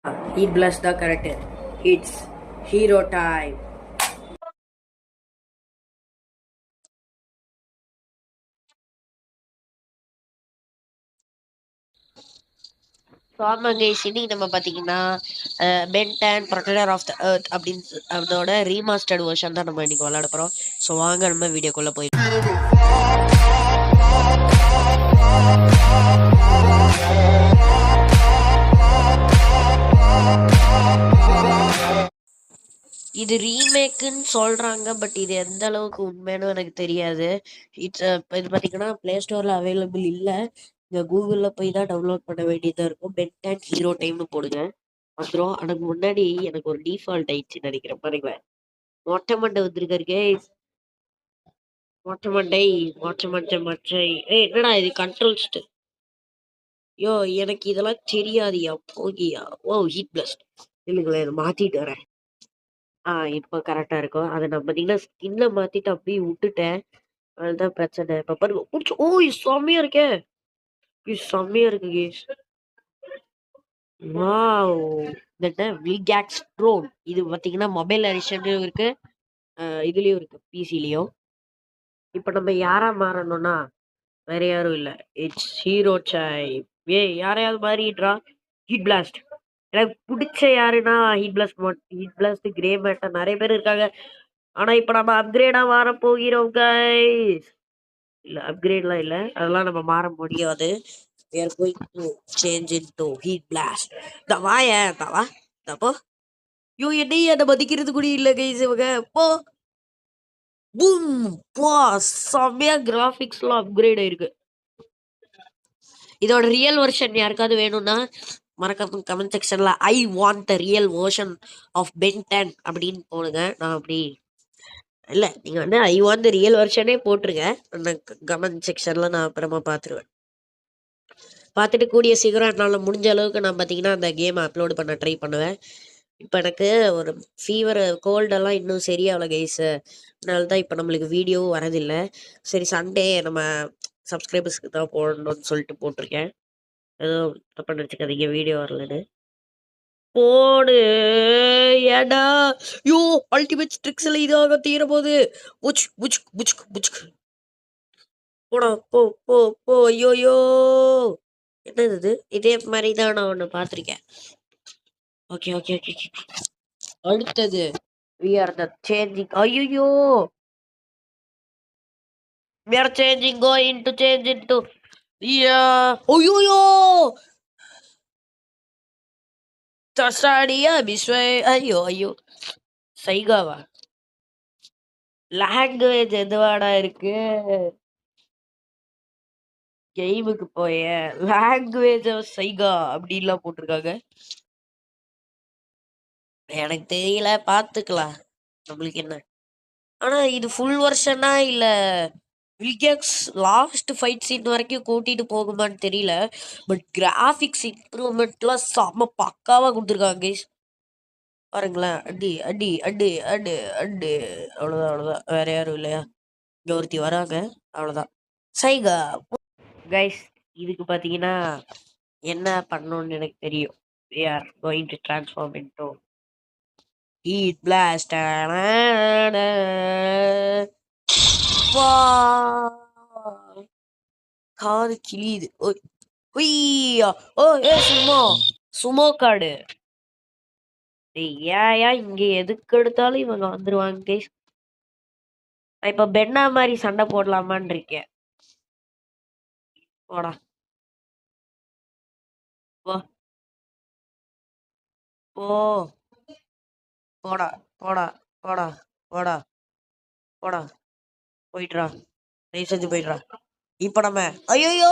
Heat blast the character. It's hero time. So ஆமாங்க guys, இன்னைக்கு நம்ம பார்த்தீங்கன்னா Ben 10 protector of the Earth அப்படின்னு அதோட ரீமாஸ்டர்ட் வெர்ஷன் தான் நம்ம இன்னைக்கு விளையாட போகிறோம். ஸோ வாங்க நம்ம வீடியோக்குள்ளே போய் இது ரீமேக்குன்னு சொல்கிறாங்க, பட் இது எந்த அளவுக்கு உண்மைன்னு எனக்கு தெரியாது. இட்ஸ் இது பார்த்தீங்கன்னா ப்ளே ஸ்டோரில் அவைலபிள் இல்லை. இங்கே கூகுளில் போய் தான் டவுன்லோட் பண்ண வேண்டியதாக இருக்கும். பென் 10 ஹீரோ டைம்னு போடுங்க. அப்புறம் அதுக்கு முன்னாடி எனக்கு ஒரு டிஃபால்ட் ஆயிடுச்சு நினைக்கிறேன். பாருங்களேன், மொட்டை மண்டை வந்திருக்காரு கேஸ். மொட்டை மண்டை மொட்டை. என்னடா இது கண்ட்ரோல்ஸ்ட்? யோ, எனக்கு இதெல்லாம் தெரியாதியா போகியா. ஓ, ஹீட் பிளஸ்ட் இல்லைங்களா, இதை மாத்திட்டு வரேன். இப்போ கரெக்டா இருக்கும். அதை நான் பார்த்தீங்கன்னா ஸ்கின்ல மாத்திட்டு அப்படியே விட்டுட்டேன். அதுதான் பிரச்சனை. இப்ப பாருங்க, புடிச்சு. ஓ, இது செம்மையா இருக்கே. இது செம்மையா இருக்கு கேஸ். வாவ், இந்த வில்கேக்ஸ் ட்ரோன் இது பார்த்தீங்கன்னா மொபைல் எடிஷன்லயும் இருக்கு, இதுலயும் இருக்கு, பிசிலயும். இப்ப நம்ம யாரா மாறணும்னா வேற யாரும் இல்ல, இட்ஸ் ஹீரோ டைம். ஏய், யாரையாவது மாறிடுறா. ஹீட் பிளாஸ்ட் எனக்கு பிடிச்ச யாருன்னா ஹீட் பிளாஸ்ட் கிரே மேட்டர் நிறைய பேர் இருக்காங்க. ஆனா இப்ப நம்ம அப்கிரேடா மாற போகிறோம் கைஸ். இல்ல, அப்கிரேட்லாம் இல்ல, அதெல்லாம் நம்ம மாற முடியாது. We are going to change into heat blast. தவா தப்போ. யோ, என்னையும் அதை மதிக்கிறது கூட இல்ல கைஸ் இவங்க. போ பூம் போ. செம்மையா கிராபிக்ஸ்லாம் அப்கிரேட் ஆயிருக்கு. இதோட ரியல் வெர்ஷன் யாருக்காவது வேணும்னா மறக்காம கமெண்ட் செக்ஷன்ல I want the real version of Ben 10 அப்படின்னு போடுங்க. நான் அப்படி இல்லை, நீங்க வந்து ஐ வாண்ட் த ரியல் வெர்ஷனே போட்டுருங்க. அந்த கமெண்ட் செக்ஷன்ல நான் அப்புறமா பார்த்துருவேன். பார்த்துட்டு கூடிய சீக்கிரம் என்னால் முடிஞ்ச அளவுக்கு நான் பார்த்தீங்கன்னா அந்த கேமை அப்லோடு பண்ண ட்ரை பண்ணுவேன். இப்போ எனக்கு ஒரு ஃபீவர் கோல்டெல்லாம் இன்னும் சரியாகல கைஸு. அதனால தான் இப்போ நம்மளுக்கு வீடியோவும் வரதில்லை. சரி, சண்டே நம்ம சப்ஸ்கிரைபர்ஸ்க்கு தான் போடணும்னு சொல்லிட்டு போட்டிருக்கேன். எதுவும் தப்பா நினச்சிக்காதீங்க, வீடியோ வரலன்னு. போடு. ஏடா. யோ, அல்டிமேட் ட்ரிக்ஸ்ல இதாக தீர போது. புச் புச் புச் புச். போடா, போ போ போ. யோயோ, என்னது இது? இதே மாதிரி தான் நான் ஒன்று பார்த்துருக்கேன். Okay okay okay. அடுத்தது we are the changing. ஐயோ, we are changing, going to change into. ஐயோ, தசாடியா பிஸ்வை. ஐயோ ஐயோ, சைகாவா? லாங்குவேஜ் எதுவாடா இருக்கு? கேமுக்கு போய லாங்குவேஜ் சைகா அப்படின்லாம் போட்டிருக்காங்க. எனக்கு தெரியல, பாத்துக்கலாம், நம்மளுக்கு என்ன. ஆனா இது ஃபுல் வருஷனா இல்ல வில்கேக்ஸ் லாஸ்ட் ஃபைட் சீன் வரைக்கும் கூட்டிட்டு போகுமான்னு தெரியல. பட் கிராஃபிக்ஸ் இம்ப்ரூவ்மெண்ட்லாம் செம்ம பக்காவா கொடுத்துருக்காங்க கைஸ். பாருங்களேன், அடி அடி அடி அடி அடி. அவ்வளோதான் அவ்வளோதான், வேற யாரும் இல்லையா? இங்க ஒருத்தி வராங்க, அவ்வளோதான். சைகா கைஸ், இதுக்கு பார்த்தீங்கன்னா என்ன பண்ணணும்னு எனக்கு தெரியும். We are going to transform into heat blast. காது கிளியுது. ஓய் ஹுய்யா. ஓ, ஏ சும்மா சுமோ காடு. டேய், ஏயா இங்க எதுக்கு எடுத்தாலும் இவங்க வந்துருவாங்க கைஸ். நான் இப்ப பென்னா மாதிரி சண்டை போடலாமான்னு இருக்கேன். போடா, போ போ. போடா போடா போடா போடா போடா. போயிட்டுறா, தயவு செஞ்சு போயிடுறா. இப்ப நம்ம ஐயோ,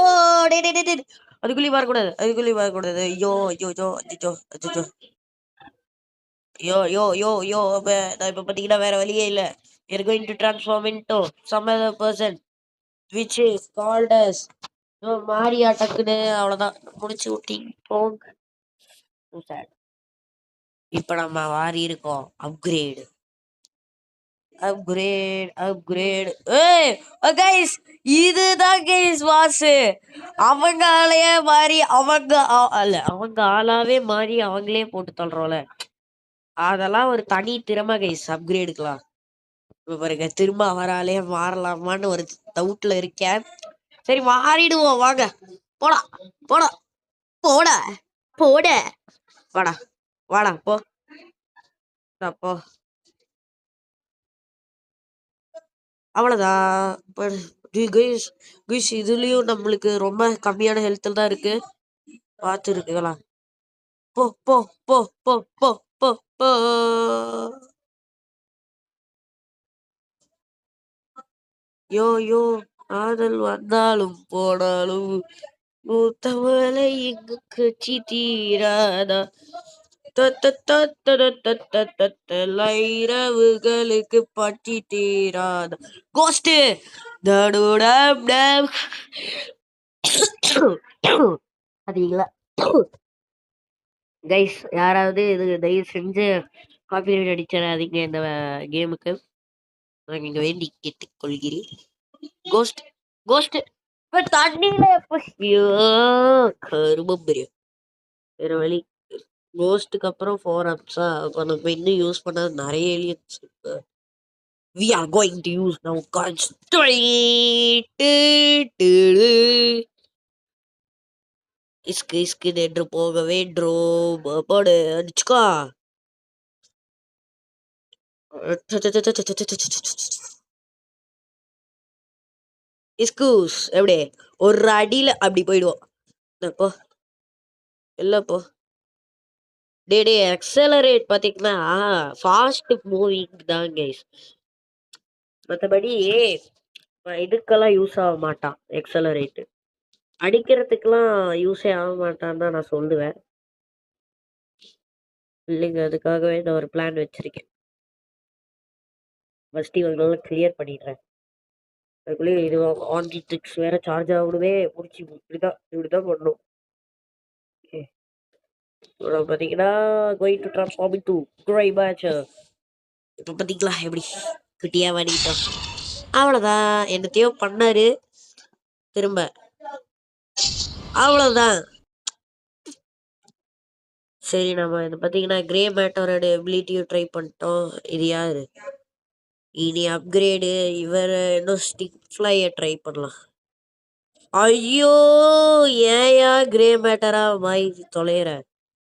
டே டே டே டே, அதுக்குள்ளேயும் வரக்கூடாது, அதுக்குள்ளேயும் வரக்கூடாது. ஐயோ ஐயோ ஐயோ அச்சோ அச்சோ. யோ யோ யோ யோ, நான் இப்ப பாத்தீங்கன்னா வேற வழியே இல்ல. You're going to transform into some other person which is called as மாரியா. டக்குன்னு அவ்வளவுதான், முடிச்சு விட்டீங்க, போங்க. So sad. இப்ப நம்ம வாரி இருக்கோம் அப்கிரேடு. அப்கிரேட். ஏய் கைஸ், இதுதான் கைஸ் வாசு. அவங்க ஆளையே மாறி அவங்க ஆளாவே மாறி அவங்களே போட்டு தள்ளுறோம்ல, அதெல்லாம் ஒரு தனி திறமை கைஸ் அப்கிரேடுக்கலாம். இப்ப பாருங்க, திரும்ப அவராலே மாறலாமான்னு ஒரு டவுட்ல இருக்கேன். சரி மாறிடுவோம் வாங்க. போடா போடா போடா போட வாடா வாடா போ போ. அவ்வளவுதான். கைஸ் இதுலயும் நம்மளுக்கு ரொம்ப கம்மியான ஹெல்த்ல தான் இருக்கு. பார்த்து இருக்கலாம். போ போ போ போ போ போ போ. யோ யோ ஆதல் வந்தாலும் போனாலும் மூத்தவளை இங்கு கட்சி தீராதா. இரவுகளுக்கு பட்டி தீராதா. கோஸ்ட் பாத்தீங்களா கைஸ்? யாராவது இது தயவு செஞ்சு காப்பிரைட் அடிச்சிடாதீங்க இந்த கேமுக்கு, நான் இங்க வேண்டி கேட்டுக் கொள்கிறேன். கோஸ்ட் கோஸ்ட் இப்ப தண்ணியில ஐயோ கருமம் பெரியும். வேற வழி. கோஸ்ட்டுக்கு அப்புறம் 4 ஆப்ஸா நம்ம இன்னும் யூஸ் பண்ண நிறைய ஏலியன்ஸ் இருக்கு. We are going to use now constraint. இஸ்கு என்று போக வேண்டும். போடு அடிச்சுக்கோ. இஸ்கூஸ் எப்படி ஒரு அடியில அப்படி போயிடுவோம். போ இல்லப்போ டே எக்ஸலரேட் பாத்தீங்கன்னா ஃபாஸ்ட் மூவிங் தான் கைஸ். மற்றபடி இதுக்கெல்லாம் யூஸ் ஆக மாட்டான். எக்ஸலரேட் அடிக்கிறதுக்கெல்லாம் யூஸே ஆக மாட்டான்னு தான் நான் சொல்லுவேன். இல்லைங்க, அதுக்காகவே நான் ஒரு பிளான் வச்சிருக்கேன். ஃபர்ஸ்ட் இவங்களெல்லாம் கிளியர் பண்ணிடுறேன். அதுக்குள்ளேயே இது ஆன் தி ட்ரிக்ஸ் வேற சார்ஜ் ஆகணுமே. முடிச்சு இப்படிதான் பண்ணணும். ஓகே, பார்த்தீங்கன்னா going to transform into cry patch. இப்போ பார்த்தீங்களா எப்படி குட்டியா வாடிட்டோம். அவ்வளோதான், என்னத்தையோ பண்ணாரு திரும்ப. அவ்வளோதான். சரி, நம்ம இது பார்த்தீங்கன்னா கிரே மேட்டரோட எபிலிட்டியும் ட்ரை பண்ணிட்டோம். இது யாரு இனி அப்கிரேடு? இவர் இன்னும் ஸ்டிக் ஃப்ளையை ட்ரை பண்ணலாம். ஐயோ ஏயா கிரே மேட்டரா வாய் தொலைற.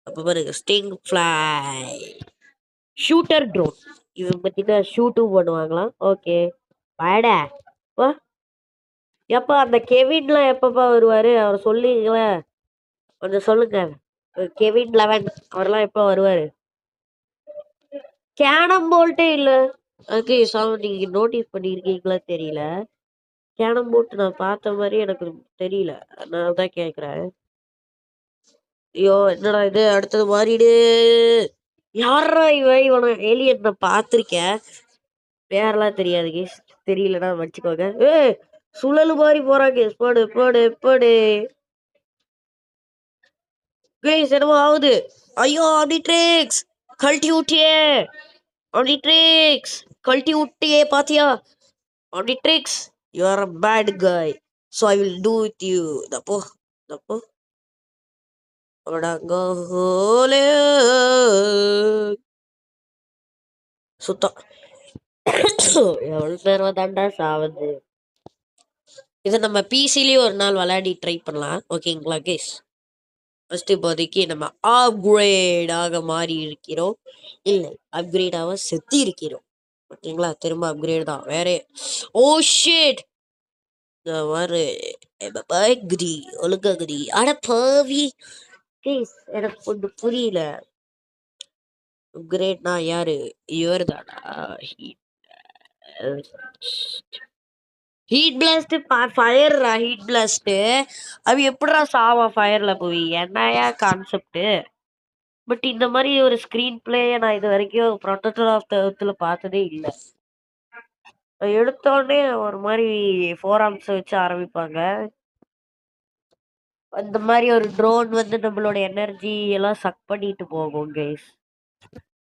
அப்போ பாருங்க, ஸ்டிங் ஃப்ளை ஷூட்டர் ட்ரோன். இவன் பார்த்தீங்கன்னா ஷூட்டும் பண்ணுவாங்களாம். ஓகே வாடா வா. எப்போ அந்த கெவின்லாம் எப்பப்பா வருவாரு? அவர் சொல்லுங்களேன், கொஞ்சம் சொல்லுங்க. கெவின் 11 அவரெல்லாம் எப்போ வருவாரு? கேனம் போல்ட்டே இல்ல. ஓகே சாமி, நீங்க நோட்டீஸ் பண்ணியிருக்கீங்களா தெரியல. கேனம் போல்ட் நான் பார்த்த மாதிரி எனக்கு தெரியல, நான் தான் கேட்குறேன். ஐயோ என்னடா இது, அடுத்தது மாறிடு. யாரா இவனை ஏலியன் நான் பார்த்துருக்கேன், பேரெல்லாம் தெரியாது கேஸ். தெரியலன்னா வச்சுக்கோங்க. சுழலு மாதிரி போறாங்க. போடு போடு போடு கேஸ். என்னமோ ஆகுது. ஐயோ ஆம்னிட்ரிக்ஸ் கழட்டி விட்டியே. ஆம்னிட்ரிக்ஸ் கழட்டி விட்டியே பாத்தியா? Omnitrix, you are a bad guy, so I will do with you. தப்போ தப்போ சுத்தம். எவ்வளவு நேரம் தாண்டா சாவது. இதை நம்ம பிசிலேயே ஒரு நாள் விளையாடி ட்ரை பண்ணலாம். ஓகேங்களா கேஸ்? ஃபர்ஸ்ட் இப்போதைக்கு நம்ம அப்கிரேட் ஆக மாறி இருக்கிறோம். இல்லை, அப்கிரேட் ஆக செத்து இருக்கிறோம். ஓகேங்களா? திரும்ப அப்கிரேட் தான் வேற. ஓ ஷிட், குதி ஒழுங்கா குதி. அட பாவி கேஸ், எனக்கு ஒன்று புரியல. அப்கிரேட்னா யாரு? இவர் தானா? ஹீட் பிளாஸ்ட் ஃபயர்ரா. ஹீட் பிளாஸ்ட் அவ எப்படிடா சாவா ஃபயர்ல போய்? என்னையா கான்செப்ட்? பட் இந்த மாதிரி ஒரு ஸ்கிரீன் பிளேயை நான் இது வரைக்கும் ப்ரொடெக்டர் ஆஃப் த எர்த்ல பார்த்ததே இல்லை. எடுத்தோடனே ஒரு மாதிரி 4 ஆர்ம்ஸ் வச்சு ஆரம்பிப்பாங்க. அந்த மாதிரி ஒரு ட்ரோன் வந்து நம்மளோட எனர்ஜி எல்லாம் சக் பண்ணிட்டு போகும் கைஸ்.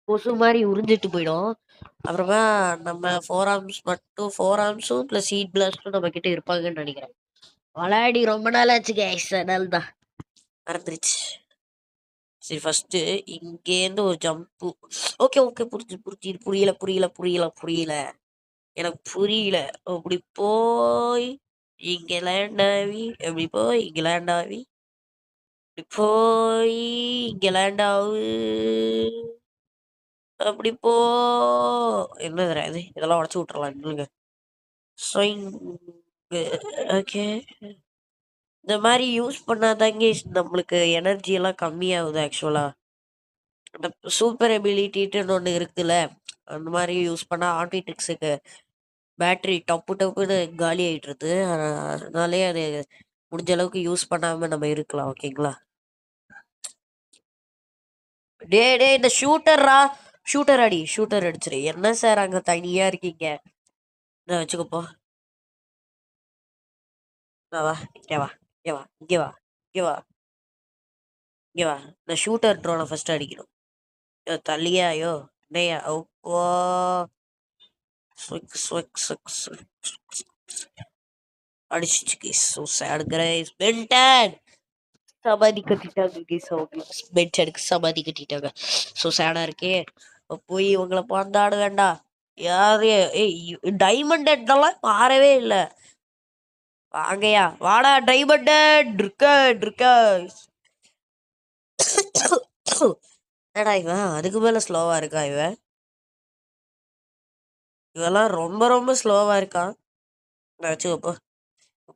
கொசு மாதிரி உறிஞ்சிட்டு போயிடும். அப்புறமா நம்ம ஃபோர் ஆர்ம்ஸும் ப்ளஸ் ஹீட் பிளாஸ்டும் நம்ம கிட்ட இருப்பாங்கன்னு நினைக்கிறேன். விளையாடி ரொம்ப நாள் ஆச்சு கைஸ், அதனால தான் மறந்துருச்சு. சரி, ஃபர்ஸ்ட் இங்கேருந்து ஒரு ஜம்ப்பு. ஓகே ஓகே, புரியல. எனக்கு புரியல. அப்படி போய் இங்க லேண்ட் ஆகி, அப்படி போய் இங்க லேண்ட் ஆகி, அப்படி போய் இங்க லேண்ட் ஆகு, அப்படி போ. என்னதுடா இது? இதெல்லாம் உடச்சு விட்டுறலாம் இல்லைங்க. ஓகே, இந்த மாதிரி யூஸ் பண்ணாதாங்க நம்மளுக்கு எனர்ஜி எல்லாம் கம்மியாகுது ஆக்சுவலா. அந்த சூப்பர் எபிலிட்டின்னு ஒன்று இருக்குல்ல, அந்த மாதிரி யூஸ் பண்ணால் ஆர்டிடிக்ஸுக்கு பேட்டரி டப்புன்னு காலி ஆகிட்டுருது. அதனாலே அது முடிஞ்ச அளவுக்கு யூஸ் பண்ணாமல் நம்ம இருக்கலாம். ஓகேங்களா? டே இந்த ஷூட்டர் அடிச்சிரு. என்ன சார் அங்கே தனியாக இருக்கீங்க? நான் வச்சுக்கப்போ. வா, இங்கே வா, இங்கே வா, இங்கே வா, இங்கே வா, இங்கே வா. இந்த ஷூட்டர் ட்ரோனை ஃபர்ஸ்ட் அடிக்கணும். தள்ளியாயோ டேயா? ஓப்போ அடிச்சிச்சு கைஸ். So sad guys. பென்டன் சமாதி கட்டிட்டாங்க கைஸ். அவங்க பென்டனுக்கு சமாதி கட்டிட்டாங்க. ஸோ சேடா இருக்கே. போய் இவங்களை பந்தாட வேண்டாம். யாரு? டைமண்ட் ஹெட்லாம் மாறவே இல்லை. வாங்கயா, வாடா டைமண்ட் ஹெட் இருக்கா. என்னடா இவன் அதுக்கு மேல ஸ்லோவா இருக்கா? இவெல்லாம் ரொம்ப ரொம்ப ஸ்லோவா இருக்கான். நான் வச்சுக்கப்போ.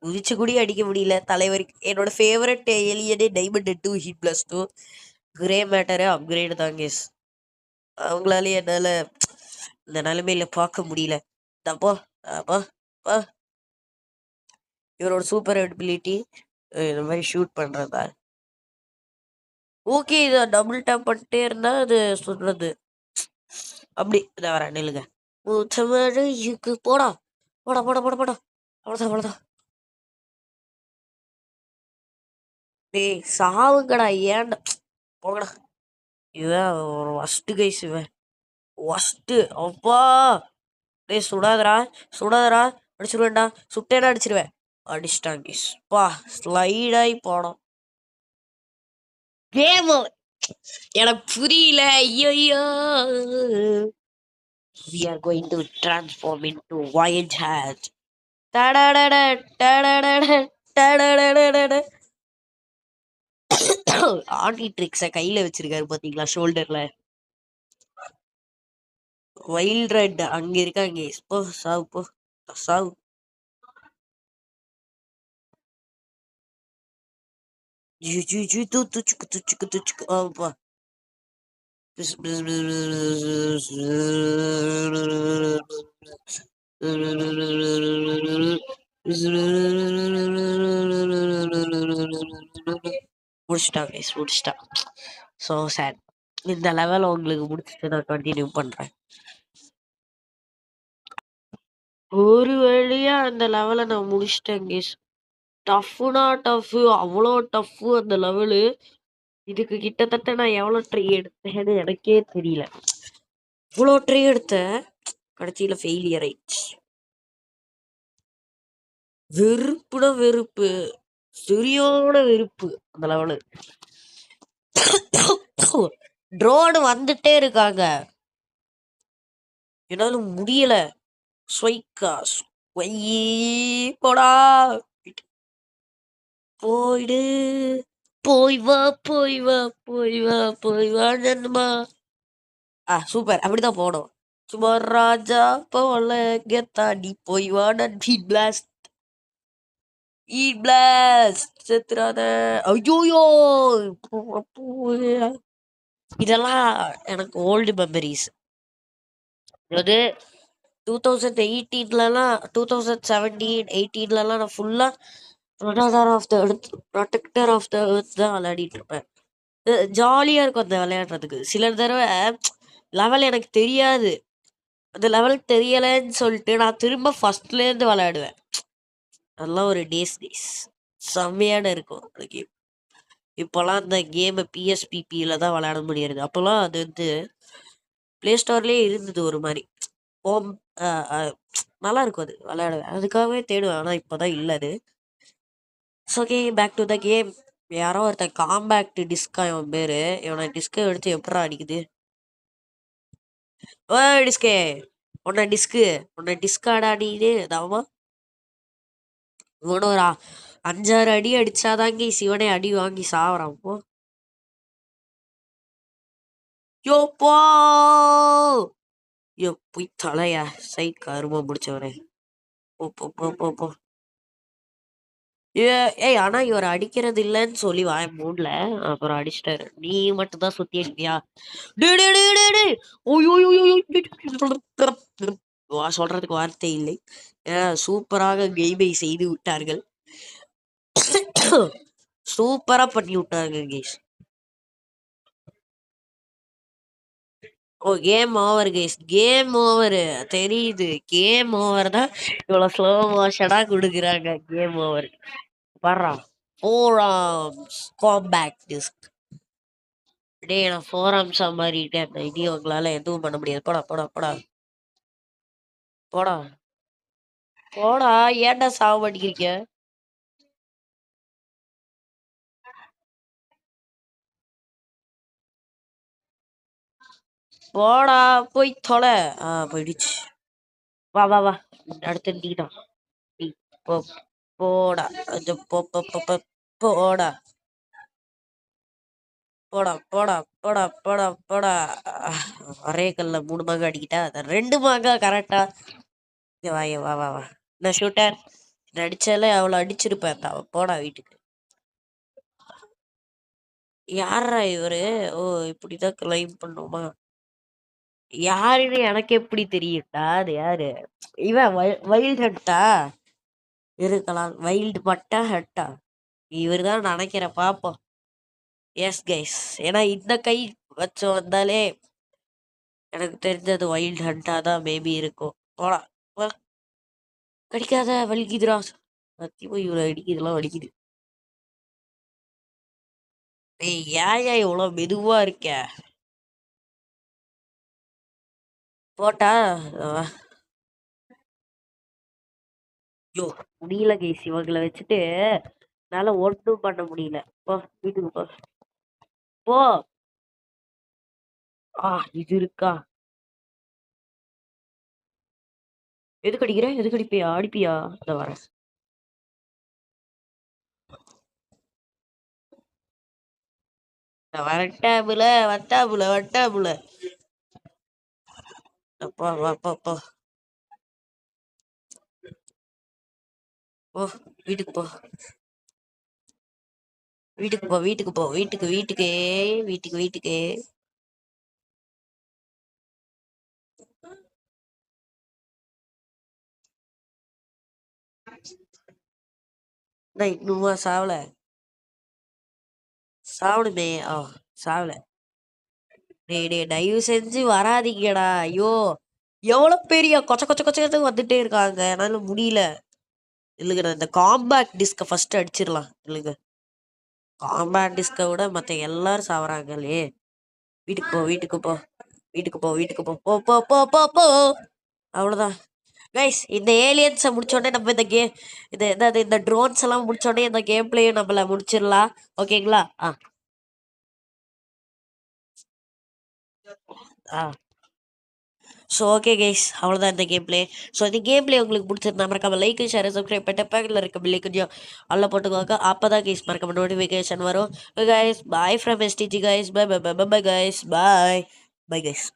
குதிச்சு கூடி அடிக்க முடியல தலைவருக்கு. என்னோட ஃபேவரட் ஏலியனே டைமண்ட் 2 ஹீட் பிளஸ் 2 கிரே மேட்டரே அப்கிரேடு தான் கேஸ். அவங்களாலே என்னால இந்த நிலைமையில பார்க்க முடியல. அப்போ அப்போ அப்போ இவரோட சூப்பர் எபிலிட்டி இந்த மாதிரி ஷூட் பண்றதா. ஓகே, இதை டபுள் டேப் பண்ணிட்டே இருந்தா அது சொல்றது அப்படி. இதை வர நில்லுங்க. போடா போடா போடா போடா போடா. அவ்வளோதான். டேய் சாவுங்கடா, ஏன்டா போங்கடா. இவன் ஒரு ஒஸ்ட்டு கைஸ். இவன் ஒஸ்ட்டு. அப்பா டேய் சுடாதரா. அடிச்சிருவேன்டா. சுட்டேனா அடிச்சிருவேன். அடிச்சிட்டான் கைஸ். பா ஸ்லைடாகி போனோம். கேம் எனக்கு புரியல. ஐயோ. We are going to transform into Wild Hat. ஆண்டி ட்ரிக்ஸை கையில வச்சிருக்காரு பாத்தீங்களா, ஷோல்டர்ல. வைல்ட் ரெட் அங்க இருக்காங்க. போ சாவு, போ சாவு. ஆப்பா. முடிச்சிட்டா. So sad. இந்த லெவல் உங்களுக்கு முடிச்சுட்டு நான் கண்டினியூ பண்றேன். ஒரு வழியா அந்த லெவலை நான் முடிச்சிட்டேன் கேஸ். டஃப்னா டஃப், அவ்வளோ டஃப் அந்த லெவலு. இதுக்கு கிட்டத்தட்ட நான் எவ்வளோ ட்ரை எடுத்தேன்னு எனக்கே தெரியல. இவ்வளோ ட்ரை எடுத்தேன், கடைசியில் ஃபெயிலியர் ஆயிடுச்சு. வெறுப்புனா வெறுப்பு, சரியான வெறுப்பு அந்த லெவலு. ட்ரோன் வந்துட்டே இருக்காங்க, என்னால முடியல. போடா, போயிடு, போய் வா நண்பா. சூப்பர், அப்படிதான் போடும். சும்மா ராஜா போல கெத்தாடி போய் வா நண்பி. பிளாஸ்ட் செத்துறாத. ஐயோயோ, இதெல்லாம் எனக்கு ஓல்டு மெமரிஸ். அதாவது 2018லலாம் 2017-18லலாம் நான் ஃபுல்லா ப்ரொடெக்டர் ஆஃப் த எர்த் தான் விளையாடிட்டு இருப்பேன். ஜாலியா இருக்கும் அந்த விளையாடுறதுக்கு. சில தடவை லெவல் எனக்கு தெரியாது, அந்த லெவல் தெரியலன்னு சொல்லிட்டு நான் திரும்ப ஃபர்ஸ்ட்லேருந்து விளையாடுவேன். அதெல்லாம் ஒரு டேஸ் செம்மையான இருக்கும் அந்த கேம். இப்போலாம் அந்த கேமை PSPல தான் விளையாட முடியாது. அப்போலாம் அது வந்து ப்ளே ஸ்டோர்லேயே இருந்தது ஒரு மாதிரி ஹோம். நல்லா இருக்கும் அது விளையாடுவேன், அதுக்காகவே தேடுவேன். ஆனால் இப்போ தான் இல்லை அது. So okay, back to the game. யாரோ ஒருத்தன் காம்பேக்ட் டிஸ்கா இவன் பேர். இவனை டிஸ்கை எடுத்து எப்படா அடிக்குது? ஓ டிஸ்கே, உன்னை டிஸ்காடா நீனு தாமா. இவனு ஒரு 5-6 அடி அடிச்சாதாங்க சிவனே அடி வாங்கி சாவறான். போ யோப்போ, யோ போய் தலையா சை கருமா முடிச்சவனே. போ போ போ போ போ. ஏய் ஆனா இவர் அடிக்கிறது இல்லைன்னு சொல்லி வாய மூடல, அப்புறம் அடிச்சிட்டாரு. நீ மட்டும் தான் சுத்தி அடிப்பியா? டேய் டேய் டேய் டேய் டேய். ஓயோயோயோயோ. சொல்றதுக்கு வார்த்தை இல்லை. சூப்பராக கெய்மை செய்து விட்டார்கள். சூப்பரா பண்ணி விட்டாங்க guys. Oh game over guys, game over. தெரியுது கேம் ஓவர் தான். இவ்வளவு ஸ்லோ மோஷனா கொடுக்குறாங்க. கேம் ஓவர் வர்றா. Four arms compact disc. டேய் நான் ஃபோர் ஆர்ம்ஸா மாறிட்டேன். இனி உங்களால எதுவும் பண்ண முடியாது. போடா போடா போடா போடா போடா. ஏன்டா சாவ மாட்டேங்கிறீங்க? போடா போய் தொலை. போயிடுச்சு. வா வா வா, அடுத்து நீதான். நீ போ. போடா அது போ போ போ போ. போடா போடா போடா போடா போடா போடா. ஒரே கல்ல 3 மாங்க அடிக்கிட்டா, 2 மாங்க கரெக்டா. வா வா வா வா. நான் ஷூட்டர் நடிச்சாலே அவளை அடிச்சிருப்பேன். போடா வீட்டுக்கு. யாரா இவரு? ஓ இப்படிதான் கிளைம் பண்ணுமா? யாருன்னு எனக்கு எப்படி தெரியும்டா? அது யாரு? இவன் வைல்ட் ஹட்டா இருக்கலாம். வைல்டு பட்டா ஹட்டா இவர் தான் நினைக்கிற. பாப்போம். எஸ் கைஸ், ஏன்னா இந்த கை வச்சு வந்தாலே எனக்கு தெரிஞ்சது வைல்ட் ஹண்டா தான் மேபி இருக்கும். போடா போ. கடிக்காத, வலிக்குதுடா. சத்தியமா இவ்வளோ அடிக்குதுலாம் வலிக்குது. ஏய் ஏன் இவ்வளோ மெதுவா இருக்க? போட்டா ஐயோ முடியல கைஸ், இவங்களை வச்சுட்டு என்னால ஒன்றும் பண்ண முடியல. போ வீட்டுக்கு போ. போ. இது இருக்கா? எதுக்கு அடிக்கிற? எதுக்கு அடிப்பியா? அடிப்பியா? இந்த வரேன். வரட்டாபுல வட்டாபுல வட்டாபுல. அப்பா வாப்பா போ. போ வீட்டுக்கு போ. வீட்டுக்கு போ வீட்டுக்கு போ வீட்டுக்கு வீட்டுக்கு வீட்டுக்கு வீட்டுக்கு. நான் இன்னுமா சாவல? சாவணுமே. சாவல. டேய் டேய் தயவு செஞ்சு வராதீங்கடா. ஐயோ எவ்வளவு பெரிய கொச்ச கொச்ச கொச்ச வந்துட்டே இருக்காங்க, என்னால முடியல. இல்லைங்க, இந்த காம்பேக்ட் டிஸ்க ஃபர்ஸ்ட் அடிச்சிடலாம். இல்லைங்க, காம்பேக்ட் டிஸ்கை விட மத்த எல்லாரும் சாவறாங்களே. வீட்டுக்கு போ வீட்டுக்கு போ வீட்டுக்கு போ வீட்டுக்கு போ போ போ போ போ போ. அவ்வளவுதான் கைஸ். இந்த ஏலியன்ஸை முடிச்சோடனே நம்ம இந்த கேம், இந்த ட்ரோன்ஸ் எல்லாம் முடிச்சோடனே இந்த கேம் பிளேயும் நம்மள முடிச்சிடலாம். ஓகேங்களா? ஸோ ஓகே கைஸ், அவ்வளோதான் இந்த கேம் பிளே. ஸோ இந்த கேம் பிளே உங்களுக்கு பிடிச்சிருந்தா மறக்காம லைக் ஷேர் சப்ஸ்கிரைப் பண்ணிட்டு பக்கத்தில் இருக்க பில்லை கொஞ்சம் அல்ல போட்டுக்கோங்க. அப்போ தான் கைஸ் மறக்காம நோட்டிஃபிகேஷன் வரும். Guys bye from SDG guys. Bye bye bye bye guys. Bye bye guys.